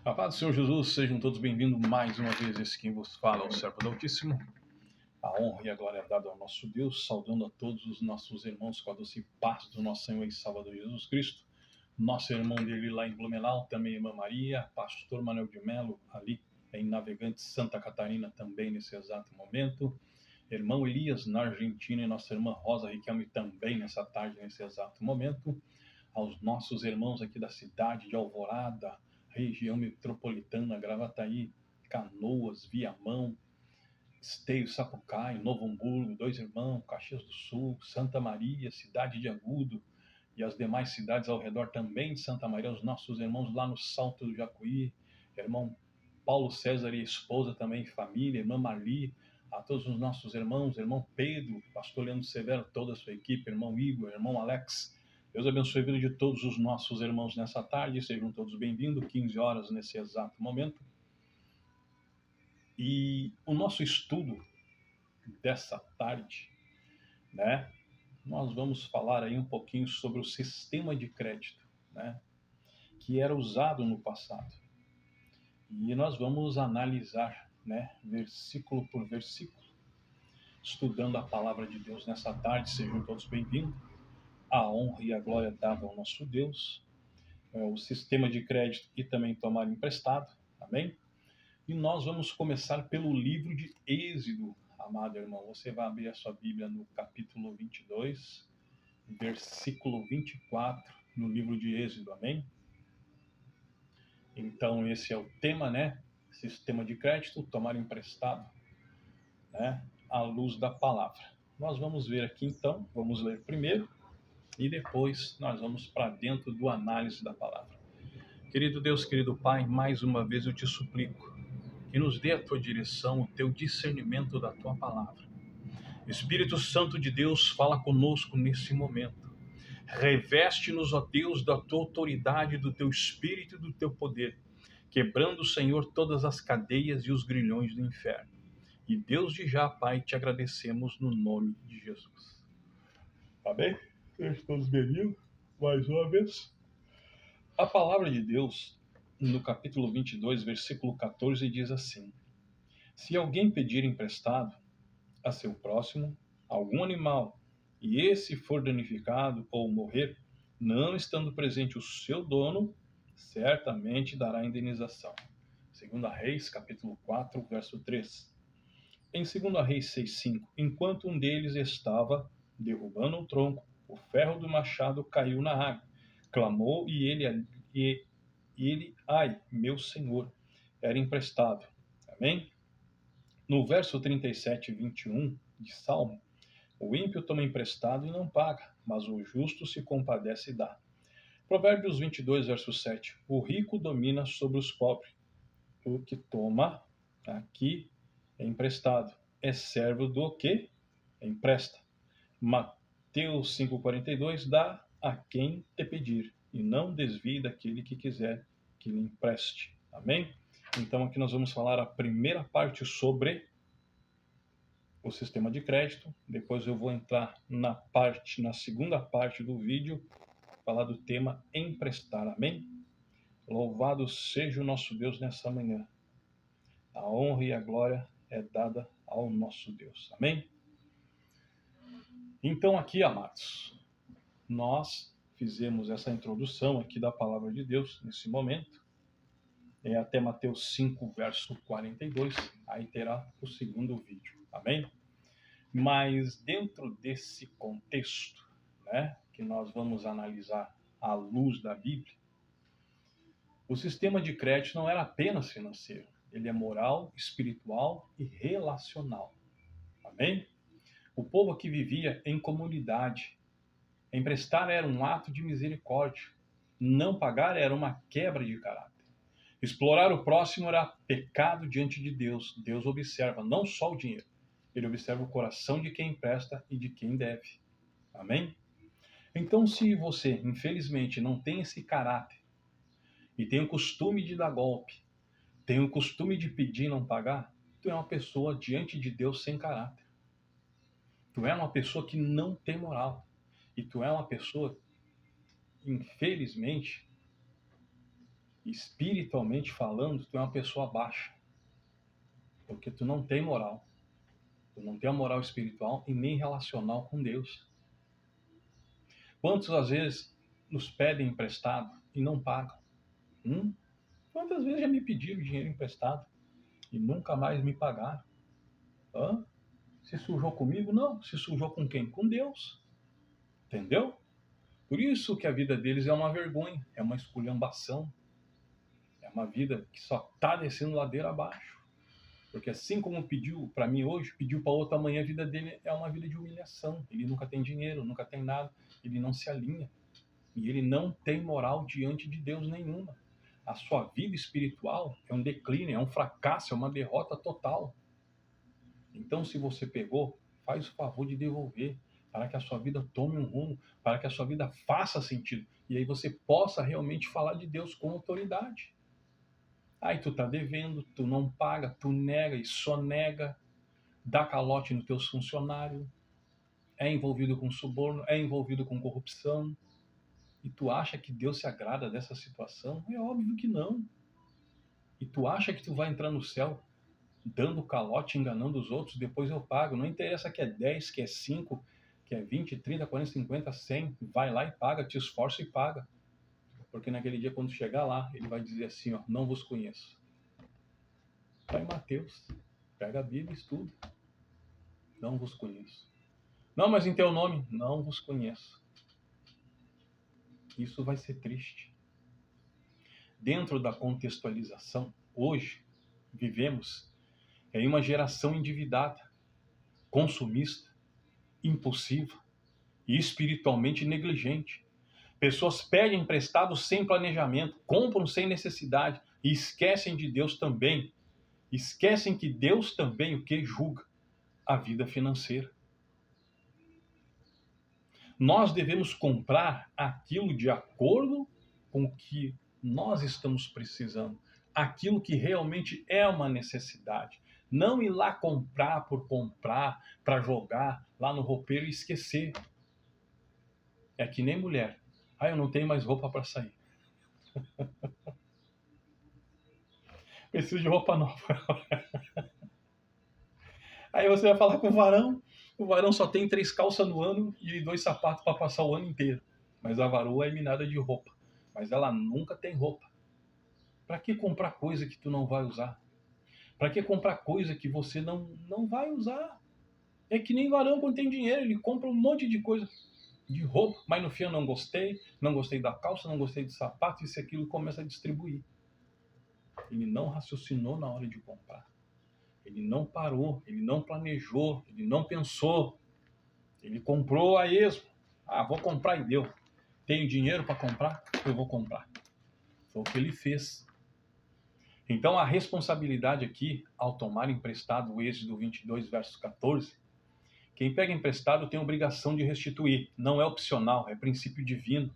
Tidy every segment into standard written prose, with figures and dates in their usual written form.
A paz do Senhor Jesus, sejam todos bem-vindos mais uma vez. Esse quem vos fala é o servo do Altíssimo. A honra e a glória é dada ao nosso Deus, saudando a todos os nossos irmãos com a doce paz do nosso Senhor e Salvador Jesus Cristo. Nosso irmão dele lá em Blumenau, também irmã Maria, pastor Manuel de Melo, ali em Navegantes, Santa Catarina, também nesse exato momento. Irmão Elias, na Argentina, e nossa irmã Rosa Riquelme, também nessa tarde, nesse exato momento. Aos nossos irmãos aqui da cidade de Alvorada, região metropolitana, Gravataí, Canoas, Viamão, Esteio, Sapucaí, Novo Hamburgo, Dois Irmãos, Caxias do Sul, Santa Maria, cidade de Agudo e as demais cidades ao redor também de Santa Maria, os nossos irmãos lá no Salto do Jacuí, irmão Paulo César e esposa também, família, irmã Marli, a todos os nossos irmãos, irmão Pedro, pastor Leandro Severo, toda a sua equipe, irmão Igor, irmão Alex. Deus abençoe a vida de todos os nossos irmãos nessa tarde, sejam todos bem-vindos, 15 horas nesse exato momento. E o nosso estudo dessa tarde, né, nós vamos falar aí um pouquinho sobre o sistema de crédito, né, que era usado no passado. E nós vamos analisar, né, versículo por versículo, estudando a palavra de Deus nessa tarde, sejam todos bem-vindos. A honra e a glória dada ao nosso Deus, o sistema de crédito e também tomar emprestado, amém? E nós vamos começar pelo livro de Êxodo, amado irmão. Você vai abrir a sua Bíblia no capítulo 22, versículo 24, no livro de Êxodo, amém? Então esse é o tema, né? Sistema de crédito, tomar emprestado, né? À luz da palavra. Nós vamos ver aqui então, vamos ler primeiro e depois nós vamos para dentro do análise da palavra. Querido Deus, querido Pai, mais uma vez eu te suplico que nos dê a tua direção, o teu discernimento da tua palavra. Espírito Santo de Deus, fala conosco nesse momento. Reveste-nos, ó Deus, da tua autoridade, do teu espírito e do teu poder, quebrando, Senhor, todas as cadeias e os grilhões do inferno. E Deus de já, Pai, te agradecemos no nome de Jesus. Amém? Estamos bem-vindos mais uma vez. A palavra de Deus, no capítulo 22, versículo 14, diz assim: Se alguém pedir emprestado a seu próximo algum animal, e esse for danificado ou morrer, não estando presente o seu dono, certamente dará indenização. 2 Reis, capítulo 4, verso 3. Em 2 Reis 6:5, enquanto um deles estava derrubando um tronco, o ferro do machado caiu na água. Clamou e ele, ai, meu senhor, era emprestado. Amém? No verso 37 e 21 de Salmo, o ímpio toma emprestado e não paga, mas o justo se compadece e dá. Provérbios 22, verso 7. O rico domina sobre os pobres. O que toma aqui é emprestado. É servo do que empresta. Mateus 5,42. Dá a quem te pedir, e não desvie daquele que quiser que lhe empreste. Amém? Então aqui nós vamos falar a primeira parte sobre o sistema de crédito. Depois eu vou entrar na segunda parte do vídeo, falar do tema emprestar. Amém? Louvado seja o nosso Deus nessa manhã. A honra e a glória é dada ao nosso Deus. Amém? Então aqui, amados, nós fizemos essa introdução aqui da palavra de Deus nesse momento. É até Mateus 5, verso 42. Aí terá o segundo vídeo. Amém? Mas dentro desse contexto, né, que nós vamos analisar à luz da Bíblia, o sistema de crédito não era apenas financeiro, ele é moral, espiritual e relacional. Amém? O povo aqui vivia em comunidade. Emprestar era um ato de misericórdia. Não pagar era uma quebra de caráter. Explorar o próximo era pecado diante de Deus. Deus observa não só o dinheiro, ele observa o coração de quem empresta e de quem deve. Amém? Então, se você, infelizmente, não tem esse caráter e tem o costume de dar golpe, tem o costume de pedir e não pagar, tu é uma pessoa diante de Deus sem caráter. Tu é uma pessoa que não tem moral. E tu é uma pessoa, infelizmente, Espiritualmente falando, tu é uma pessoa baixa, porque tu não tem moral. Tu não tem a moral espiritual e nem relacional com Deus. Quantas às vezes nos pedem emprestado e não pagam? Quantas vezes já me pediram dinheiro emprestado e nunca mais me pagaram? Hã? Se sujou comigo? Não. Se sujou com quem? Com Deus. Entendeu? Por isso que a vida deles é uma vergonha, é uma esculhambação, é uma vida que só está descendo ladeira abaixo. Porque assim como pediu para mim hoje, pediu para outra amanhã, a vida dele é uma vida de humilhação. Ele nunca tem dinheiro, nunca tem nada, ele não se alinha. E ele não tem moral diante de Deus nenhuma. A sua vida espiritual é um declínio, é um fracasso, é uma derrota total. Então, se você pegou, faz o favor de devolver, para que a sua vida tome um rumo, para que a sua vida faça sentido. E aí você possa realmente falar de Deus com autoridade. Aí tu tá devendo, tu não paga, tu nega e só nega, dá calote nos teus funcionários, é envolvido com suborno, é envolvido com corrupção. E tu acha que Deus se agrada dessa situação? É óbvio que não. E tu acha que tu vai entrar no céu dando calote, enganando os outros, depois eu pago. Não interessa que é 10, que é 5, que é 20, 30, 40, 50, 100. Vai lá e paga, te esforça e paga. Porque naquele dia, quando chegar lá, ele vai dizer assim, ó, não vos conheço. Vai em Mateus, pega a Bíblia e estuda. Não vos conheço. Não, mas em teu nome, não vos conheço. Isso vai ser triste. Dentro da contextualização, hoje, vivemos em uma geração endividada, consumista, impulsiva e espiritualmente negligente. Pessoas pedem emprestado sem planejamento, compram sem necessidade e esquecem de Deus também. Esquecem que Deus também o que julga a vida financeira. Nós devemos comprar aquilo de acordo com o que nós estamos precisando, aquilo que realmente é uma necessidade. Não ir lá comprar por comprar, para jogar lá no roupeiro e esquecer. É que nem mulher. Ah, eu não tenho mais roupa para sair. Preciso de roupa nova. Aí você vai falar com o varão só tem 3 calças no ano e 2 sapatos para passar o ano inteiro. Mas a varoa é minada de roupa. Mas ela nunca tem roupa. Para que comprar coisa que tu não vai usar? Para que comprar coisa que você não vai usar? É que nem varão quando tem dinheiro, ele compra um monte de coisa de roupa, mas no fim eu não gostei da calça, não gostei do sapato, isso e aquilo, e começa a distribuir. Ele não raciocinou na hora de comprar. Ele não parou, ele não planejou, ele não pensou. Ele comprou a esmo. Ah, vou comprar e deu. Tenho dinheiro para comprar? Eu vou comprar. Foi o que ele fez. Então a responsabilidade aqui, ao tomar emprestado, o Êxodo 22, verso 14, quem pega emprestado tem obrigação de restituir. Não é opcional, é princípio divino.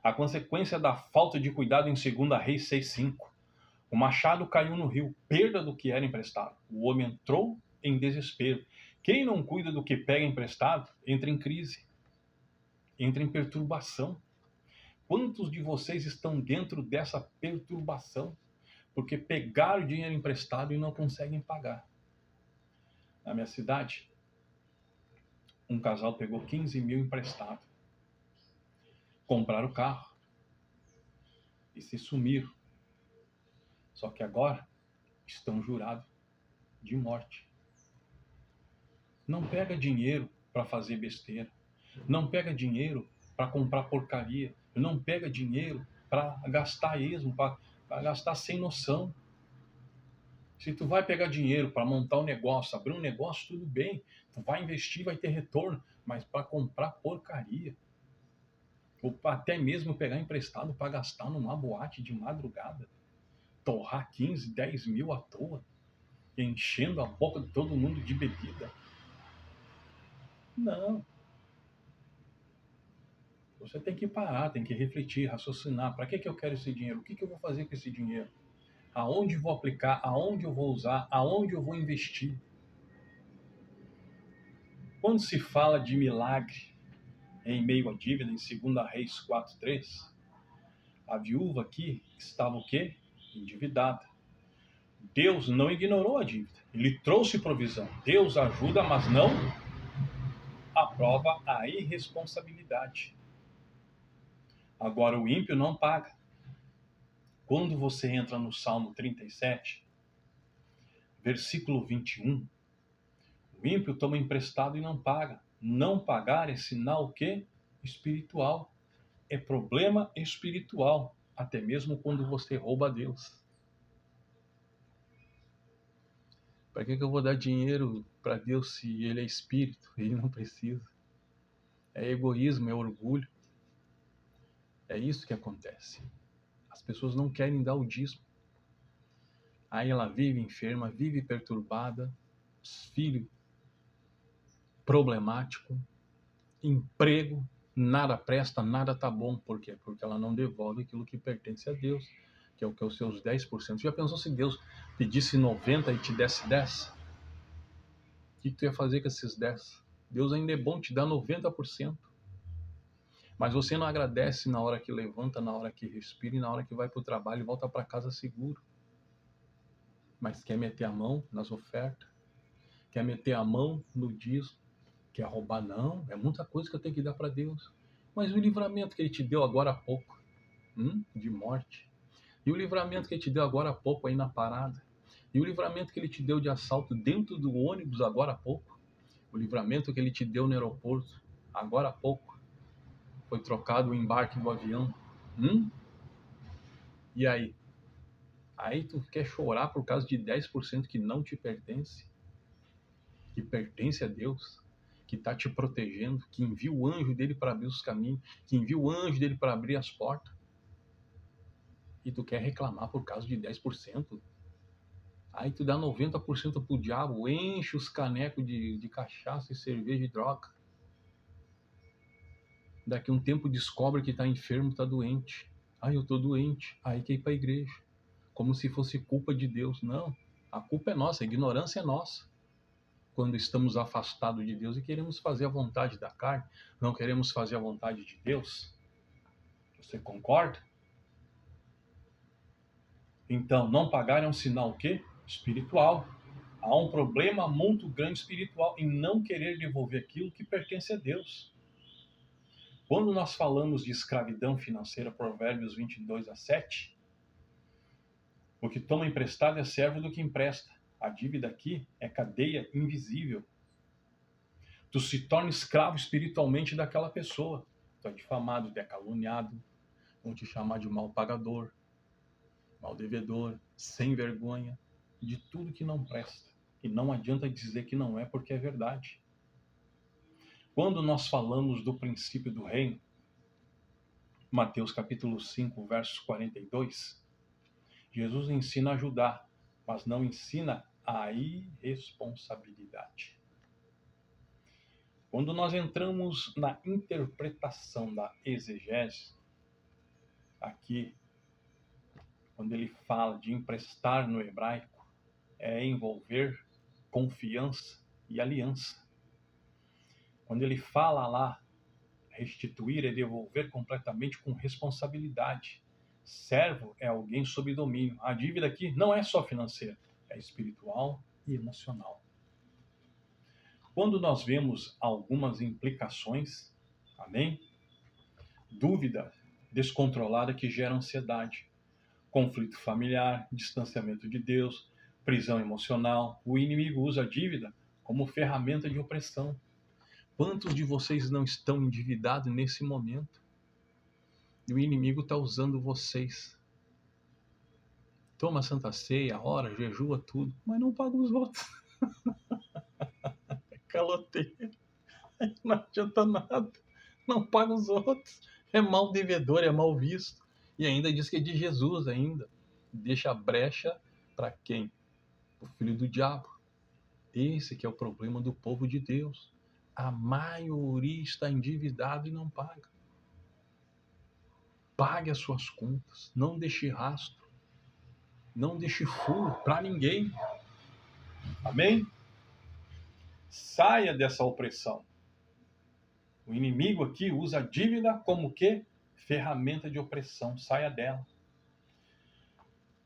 A consequência da falta de cuidado em 2 Reis 6,5. O machado caiu no rio, perda do que era emprestado. O homem entrou em desespero. Quem não cuida do que pega emprestado, entra em crise, entra em perturbação. Quantos de vocês estão dentro dessa perturbação? Porque pegaram dinheiro emprestado e não conseguem pagar. Na minha cidade, um casal pegou 15 mil emprestado. Compraram o carro e se sumiram. Só que agora estão jurados de morte. Não pega dinheiro para fazer besteira. Não pega dinheiro para comprar porcaria. Não pega dinheiro para gastar esmo, para gastar sem noção. Se tu vai pegar dinheiro para montar um negócio, abrir um negócio, tudo bem. Tu vai investir, vai ter retorno. Mas para comprar porcaria, ou até mesmo pegar emprestado para gastar numa boate de madrugada, torrar 15, 10 mil à toa, enchendo a boca de todo mundo de bebida. Não. Você tem que parar, tem que refletir, raciocinar. Para que eu quero esse dinheiro? O que eu vou fazer com esse dinheiro? Aonde vou aplicar? Aonde eu vou usar? Aonde eu vou investir? Quando se fala de milagre em meio à dívida, em 2 Reis 4,3, a viúva aqui estava o quê? Endividada. Deus não ignorou a dívida. Ele trouxe provisão. Deus ajuda, mas não aprova a irresponsabilidade. Agora, o ímpio não paga. Quando você entra no Salmo 37, versículo 21, o ímpio toma emprestado e não paga. Não pagar é sinal o quê? Espiritual. É problema espiritual, até mesmo quando você rouba a Deus. Para que eu vou dar dinheiro para Deus se Ele é espírito? Ele não precisa. É egoísmo, é orgulho. É isso que acontece. As pessoas não querem dar o dízimo. Aí ela vive enferma, vive perturbada, filho problemático, emprego, nada presta, nada tá bom. Por quê? Porque ela não devolve aquilo que pertence a Deus, que é o que é os seus 10%. Já pensou se Deus pedisse 90 e te desse 10? O que tu ia fazer com esses 10? Deus ainda é bom te dar 90%. Mas você não agradece na hora que levanta, na hora que respira e na hora que vai para o trabalho e volta para casa seguro. Mas quer meter a mão nas ofertas, quer meter a mão no dízimo, quer roubar. Não, é muita coisa que eu tenho que dar para Deus. Mas o livramento que Ele te deu agora há pouco, de morte, e o livramento que Ele te deu agora há pouco aí na parada, e o livramento que Ele te deu de assalto dentro do ônibus agora há pouco, o livramento que Ele te deu no aeroporto agora há pouco, foi trocado o embarque do avião. E aí? Aí tu quer chorar por causa de 10% que não te pertence, que pertence a Deus, que está te protegendo, que envia o anjo dele para abrir os caminhos, que envia o anjo dele para abrir as portas. E tu quer reclamar por causa de 10%? Aí tu dá 90% pro diabo, enche os canecos de cachaça e cerveja e droga. Daqui a um tempo descobre que está enfermo, está doente. Aí eu tô doente, aí quer ir para a igreja. Como se fosse culpa de Deus. Não, a culpa é nossa, a ignorância é nossa. Quando estamos afastados de Deus e queremos fazer a vontade da carne, não queremos fazer a vontade de Deus. Você concorda? Então, não pagar é um sinal o quê? Espiritual. Há um problema muito grande espiritual em não querer devolver aquilo que pertence a Deus. Quando nós falamos de escravidão financeira, Provérbios 22:7, o que toma emprestado é servo do que empresta. A dívida aqui é cadeia invisível. Tu se torna escravo espiritualmente daquela pessoa. Tu é difamado, tu é caluniado, vão te chamar de mal pagador, mal devedor, sem vergonha, de tudo que não presta. E não adianta dizer que não é, porque é verdade. Quando nós falamos do princípio do reino, Mateus capítulo 5, versos 42, Jesus ensina a ajudar, mas não ensina a irresponsabilidade. Quando nós entramos na interpretação da exegese, aqui, quando ele fala de emprestar no hebraico, é envolver confiança e aliança. Quando ele fala lá, restituir é devolver completamente com responsabilidade. Servo é alguém sob domínio. A dívida aqui não é só financeira, é espiritual e emocional. Quando nós vemos algumas implicações, amém? Dúvida descontrolada que gera ansiedade, conflito familiar, distanciamento de Deus, prisão emocional. O inimigo usa a dívida como ferramenta de opressão. Quantos de vocês não estão endividados nesse momento? E o inimigo está usando vocês. Toma Santa Ceia, ora, jejua tudo, mas não paga os outros. É caloteiro. Não adianta nada. Não paga os outros. É mal devedor, é mal visto. E ainda diz que é de Jesus ainda. Deixa a brecha para quem? O filho do diabo. Esse que é o problema do povo de Deus. A maioria está endividado e não paga. Pague as suas contas. Não deixe rastro. Não deixe furo para ninguém. Amém? Saia dessa opressão. O inimigo aqui usa a dívida como que? Ferramenta de opressão. Saia dela.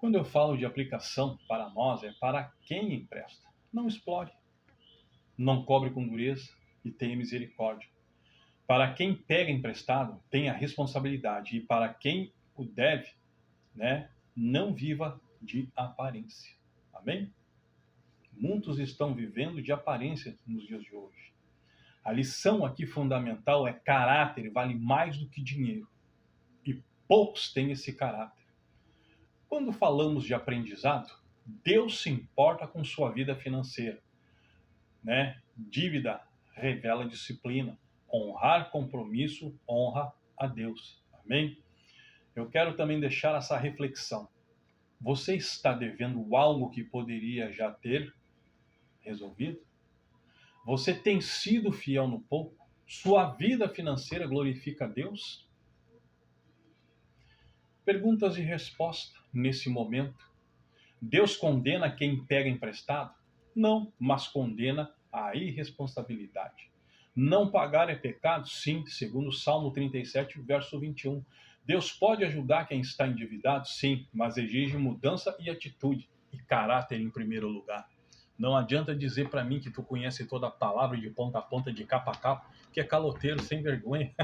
Quando eu falo de aplicação para nós, é para quem empresta. Não explore, não cobre com dureza e tenha misericórdia. Para quem pega emprestado, tenha responsabilidade. E para quem o deve, né, não viva de aparência. Amém? Muitos estão vivendo de aparência nos dias de hoje. A lição aqui fundamental é: caráter vale mais do que dinheiro. E poucos têm esse caráter. Quando falamos de aprendizado, Deus se importa com sua vida financeira, né? Dívida revela disciplina. Honrar compromisso honra a Deus. Amém? Eu quero também deixar essa reflexão. Você está devendo algo que poderia já ter resolvido? Você tem sido fiel no pouco? Sua vida financeira glorifica a Deus? Perguntas e respostas nesse momento. Deus condena quem pega emprestado? Não, mas condena a irresponsabilidade. Não pagar é pecado? Sim, segundo o Salmo 37, verso 21. Deus pode ajudar quem está endividado? Sim, mas exige mudança e atitude e caráter em primeiro lugar. Não adianta dizer para mim que tu conhece toda a palavra de ponta a ponta, de capa a capa, que é caloteiro sem vergonha.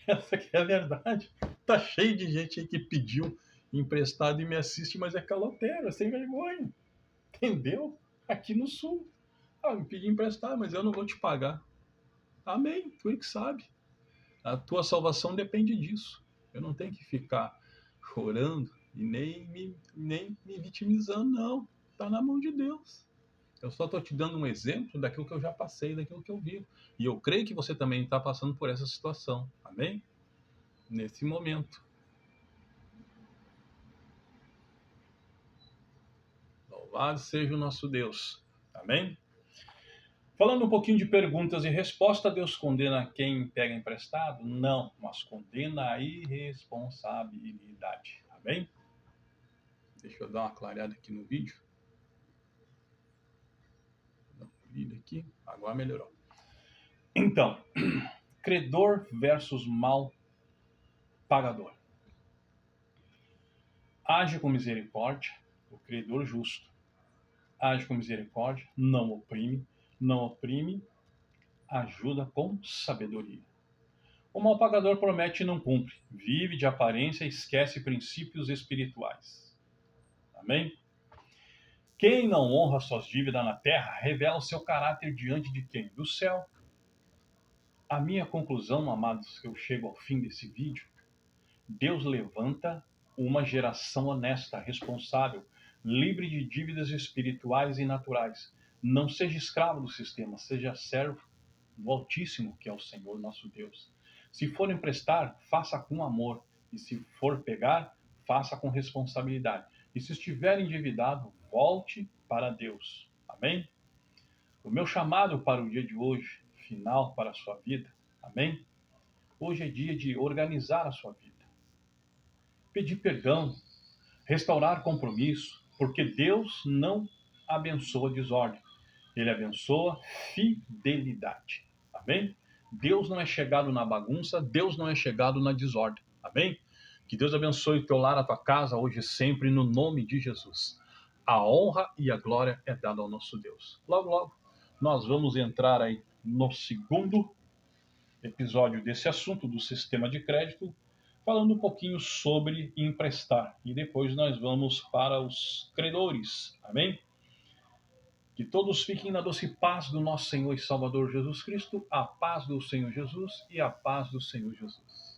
Essa aqui é a verdade. Tá cheio de gente aí que pediu emprestado e me assiste, mas é caloteiro, é sem vergonha. Entendeu? Aqui no sul. Me pedi emprestado, mas eu não vou te pagar. Amém, tu é que sabe. A tua salvação depende disso. Eu não tenho que ficar chorando e nem me vitimizando, não. Tá na mão de Deus. Eu só estou te dando um exemplo daquilo que eu já passei, daquilo que eu vivo. E eu creio que você também está passando por essa situação. Amém? Nesse momento. Louvado seja o nosso Deus. Amém? Falando um pouquinho de perguntas e respostas, Deus condena quem pega emprestado? Não, mas condena a irresponsabilidade. Amém? Deixa eu dar uma clareada aqui no vídeo. Dá uma lida aqui. Agora melhorou. Então, credor versus mal pagador. Age com misericórdia, o credor justo. Age com misericórdia, não oprime, ajuda com sabedoria. O mal pagador promete e não cumpre, vive de aparência e esquece princípios espirituais. Amém? Quem não honra suas dívidas na terra revela o seu caráter diante de quem? Do céu. A minha conclusão, amados, que eu chego ao fim desse vídeo: Deus levanta uma geração honesta, responsável, livre de dívidas espirituais e naturais. Não seja escravo do sistema, seja servo do Altíssimo, que é o Senhor nosso Deus. Se for emprestar, faça com amor. E se for pegar, faça com responsabilidade. E se estiver endividado, volte para Deus. Amém? O meu chamado para o dia de hoje, final para a sua vida. Amém? Hoje é dia de organizar a sua vida. Pedir perdão, restaurar compromisso, porque Deus não abençoa desordem. Ele abençoa fidelidade. Amém? Deus não é chegado na bagunça, Deus não é chegado na desordem. Amém? Que Deus abençoe o teu lar, a tua casa, hoje e sempre, no nome de Jesus. A honra e a glória é dada ao nosso Deus. Logo, logo, nós vamos entrar aí no segundo episódio desse assunto do sistema de crédito, falando um pouquinho sobre emprestar. E depois nós vamos para os credores. Amém? Que todos fiquem na doce paz do nosso Senhor e Salvador Jesus Cristo, a paz do Senhor Jesus e a paz do Senhor Jesus.